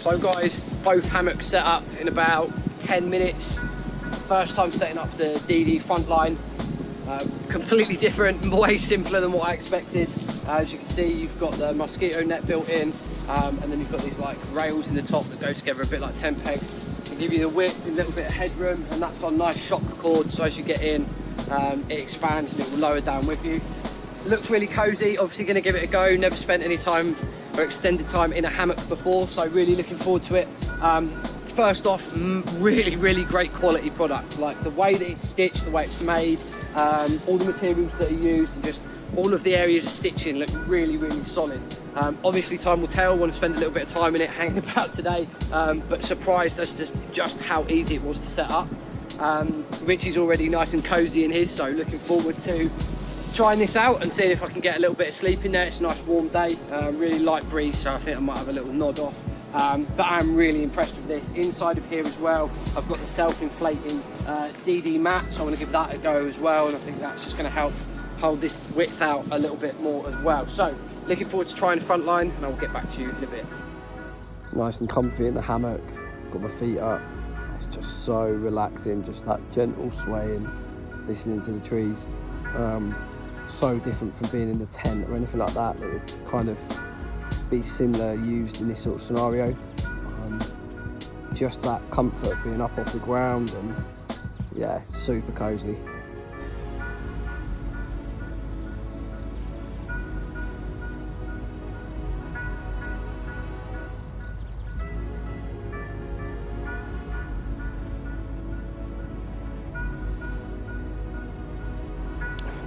So guys, both hammocks set up in about 10 minutes. First time setting up the DD Frontline. Completely different, way simpler than what I expected. As you can see, you've got the mosquito net built in, and then you've got these like rails in the top that go together a bit like tent pegs to give you the width, a little bit of headroom, and that's on nice shock cord, so as you get in, it expands and it will lower down with you. It looks really cozy, obviously going to give it a go. Never spent any time or extended time in a hammock before, so really looking forward to it. First off, really great quality product. Like the way that it's stitched, the way it's made, all the materials that are used, and just all of the areas of stitching look really solid. Obviously time will tell. I want to spend a little bit of time in it hanging about today, but surprised as just how easy it was to set up. Richie's already nice and cozy in his, so looking forward to trying this out and seeing if I can get a little bit of sleep in there. It's a nice warm day, really light breeze, so I think I might have a little nod off. But I'm really impressed with this. Inside of here as well, I've got the self-inflating DD mat, so I want to give that a go as well, and I think that's just going to help hold this width out a little bit more as well. So looking forward to trying the Frontline, and I will get back to you in a bit. Nice and comfy in the hammock, got my feet up. It's just so relaxing, just that gentle swaying, listening to the trees. So different from being in the tent or anything like that that would kind of be similar used in this sort of scenario. Just that comfort of being up off the ground, and yeah, super cozy.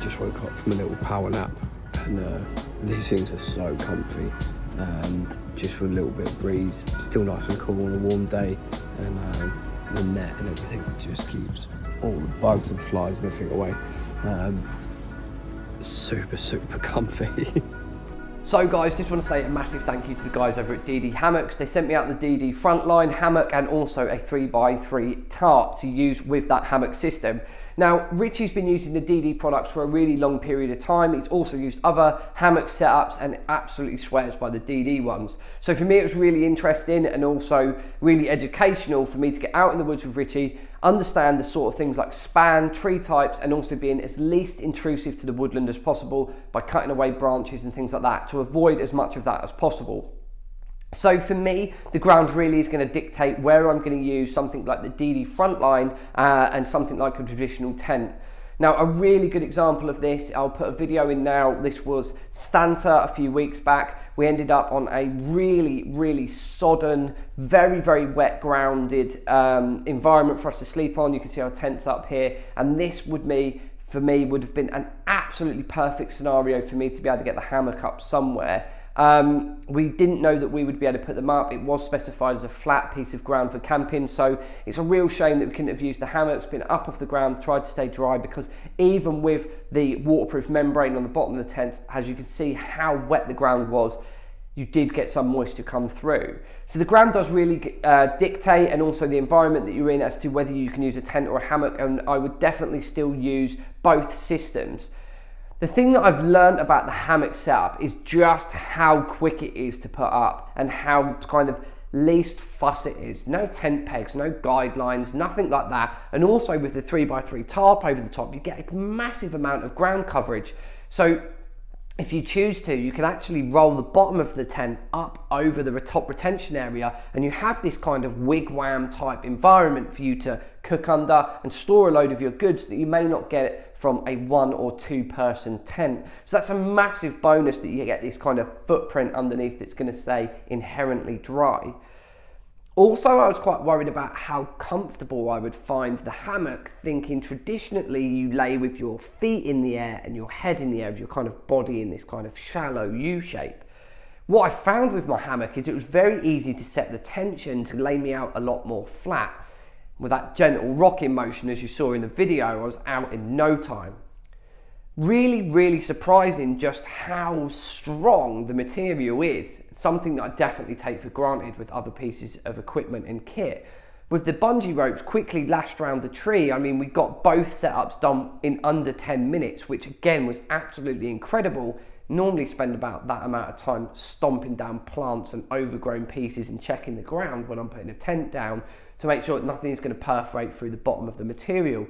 Just woke up from a little power nap, and these things are so comfy, and just with a little bit of breeze, still nice and cool on a warm day, and the net and everything just keeps all the bugs and flies and everything away. Super comfy. So guys, just want to say a massive thank you to the guys over at DD Hammocks. They sent me out the DD Frontline hammock and also a 3x3 tarp to use with that hammock system. Now, Richie's been using the DD products for a really long period of time. He's also used other hammock setups and absolutely swears by the DD ones. So for me, it was really interesting and also really educational for me to get out in the woods with Richie, understand the sort of things like span, tree types, and also being as least intrusive to the woodland as possible by cutting away branches and things like that to avoid as much of that as possible. So for me, the ground really is going to dictate where I'm going to use something like the DD Frontline and something like a traditional tent. Now, a really good example of this, I'll put a video in now. This was Stanta a few weeks back. We ended up on a really sodden, very wet grounded environment for us to sleep on. You can see our tents up here, and this for me would have been an absolutely perfect scenario for me to be able to get the hammock up somewhere. We didn't know that we would be able to put them up. It was specified as a flat piece of ground for camping, so it's a real shame that we couldn't have used the hammocks, been up off the ground, tried to stay dry, because even with the waterproof membrane on the bottom of the tent, as you can see how wet the ground was, you did get some moisture come through. So the ground does really dictate, and also the environment that you're in, as to whether you can use a tent or a hammock, and I would definitely still use both systems. The thing that I've learned about the hammock setup is just how quick it is to put up and how kind of least fuss it is. No tent pegs, no guidelines, nothing like that. And also with the 3x3 tarp over the top, you get a massive amount of ground coverage. So if you choose to, you can actually roll the bottom of the tent up over the top retention area, and you have this kind of wigwam type environment for you to cook under and store a load of your goods that you may not get from a 1 or 2 person tent. So that's a massive bonus, that you get this kind of footprint underneath that's going to stay inherently dry. Also, I was quite worried about how comfortable I would find the hammock, thinking traditionally you lay with your feet in the air and your head in the air, with your kind of body in this kind of shallow U shape. What I found with my hammock is it was very easy to set the tension to lay me out a lot more flat. With that gentle rocking motion, as you saw in the video, I was out in no time. Really surprising just how strong the material is. Something that I definitely take for granted with other pieces of equipment and kit. With the bungee ropes quickly lashed around the tree, I mean, we got both setups done in under 10 minutes, which again was absolutely incredible, normally spend about that amount of time stomping down plants and overgrown pieces and checking the ground when I'm putting a tent down to make sure that nothing is going to perforate through the bottom of the material.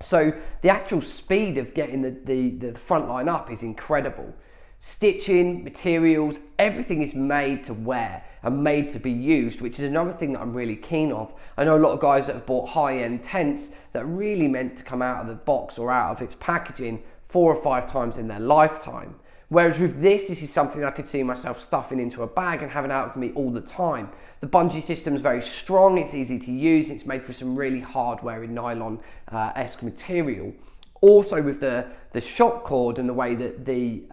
So the actual speed of getting the front line up is incredible. Stitching, materials, everything is made to wear and made to be used, which is another thing that I'm really keen of. I know a lot of guys that have bought high-end tents that are really meant to come out of the box or out of its packaging 4 or 5 times in their lifetime. Whereas with this is something I could see myself stuffing into a bag and having out with me all the time. The bungee system is very strong, it's easy to use, it's made for some really hard-wearing nylon-esque material. Also with the shock cord and the way that the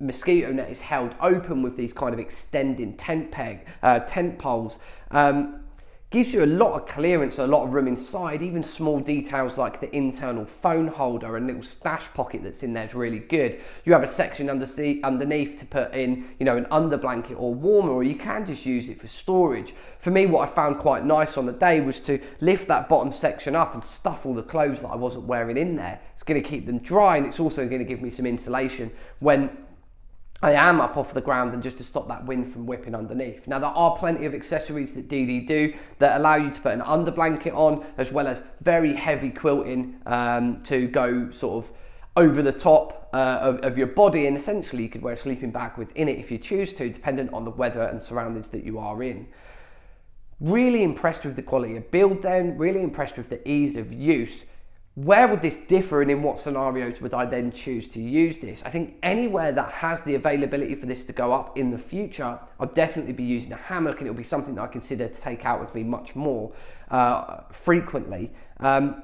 mosquito net is held open with these kind of extending tent poles, gives you a lot of clearance, a lot of room inside. Even small details like the internal phone holder and little stash pocket that's in there is really good. You have a section underneath to put in, you know, an under blanket or warmer, or you can just use it for storage. For me, what I found quite nice on the day was to lift that bottom section up and stuff all the clothes that I wasn't wearing in there. It's going to keep them dry, and it's also going to give me some insulation when I am up off the ground, and just to stop that wind from whipping underneath. Now, there are plenty of accessories that DD do that allow you to put an under blanket on, as well as very heavy quilting to go sort of over the top of your body, and essentially you could wear a sleeping bag within it if you choose to, dependent on the weather and surroundings that you are in. Really impressed with the quality of build then, really impressed with the ease of use. Where would this differ, and in what scenarios would I then choose to use this? I think anywhere that has the availability for this to go up in the future, I'll definitely be using a hammock, and it'll be something that I consider to take out with me much more frequently,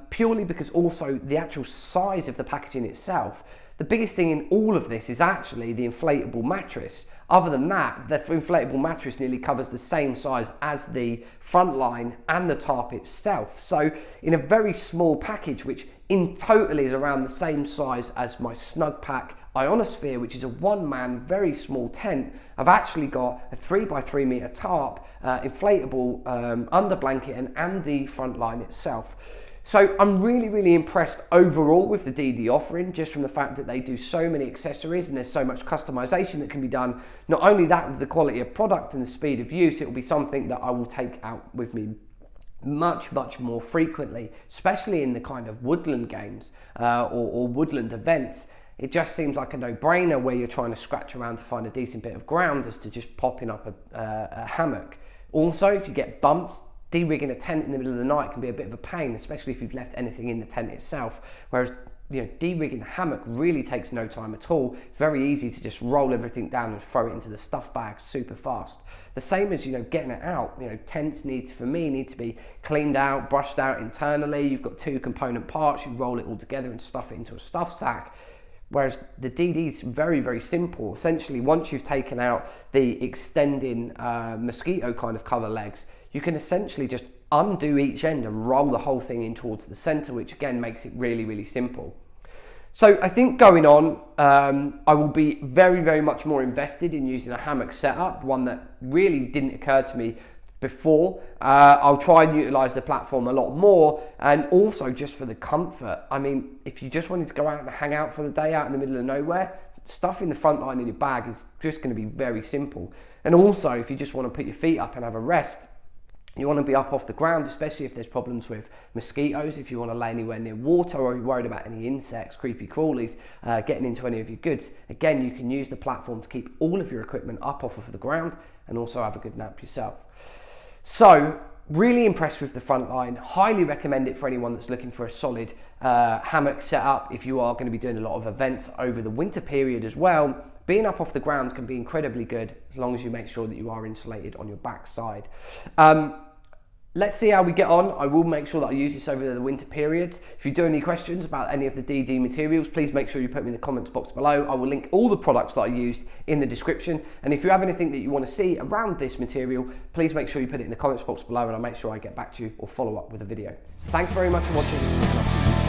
purely because also the actual size of the packaging itself. The biggest thing in all of this is actually the inflatable mattress. Other than that, the inflatable mattress nearly covers the same size as the front line and the tarp itself. So in a very small package, which in total is around the same size as my Snug Pack Ionosphere, which is a one-man, very small tent, I've actually got a 3x3 meter tarp, inflatable under blanket, and the front line itself. So I'm really, really impressed overall with the DD offering, just from the fact that they do so many accessories and there's so much customization that can be done. Not only that, with the quality of product and the speed of use, it will be something that I will take out with me much, much more frequently, especially in the kind of woodland games or woodland events. It just seems like a no-brainer where you're trying to scratch around to find a decent bit of ground as to just popping up a hammock. Also, if you get bumps, de-rigging a tent in the middle of the night can be a bit of a pain, especially if you've left anything in the tent itself. Whereas, you know, de-rigging a hammock really takes no time at all. It's very easy to just roll everything down and throw it into the stuff bag super fast. The same as, you know, getting it out. You know, tents for me need to be cleaned out, brushed out internally. You've got 2 component parts. You roll it all together and stuff it into a stuff sack. Whereas the DD is very, very simple. Essentially, once you've taken out the extending mosquito kind of cover legs, you can essentially just undo each end and roll the whole thing in towards the center, which again makes it really, really simple. So I think going on, I will be very, very much more invested in using a hammock setup, one that really didn't occur to me before. I'll try and utilize the platform a lot more, and also just for the comfort. I mean, if you just wanted to go out and hang out for the day out in the middle of nowhere, stuffing the front line in your bag is just going to be very simple. And also, if you just want to put your feet up and have a rest, you want to be up off the ground, especially if there's problems with mosquitoes, if you want to lay anywhere near water, or you're worried about any insects, creepy crawlies, getting into any of your goods. Again, you can use the platform to keep all of your equipment up off of the ground and also have a good nap yourself. So, really impressed with the Frontline. Highly recommend it for anyone that's looking for a solid hammock setup. If you are going to be doing a lot of events over the winter period as well, being up off the ground can be incredibly good as long as you make sure that you are insulated on your backside. Let's see how we get on. I will make sure that I use this over the winter periods. If you do any questions about any of the DD materials, please make sure you put me in the comments box below. I will link all the products that I used in the description. And if you have anything that you want to see around this material, please make sure you put it in the comments box below, and I'll make sure I get back to you or follow up with a video. So thanks very much for watching, and I'll see you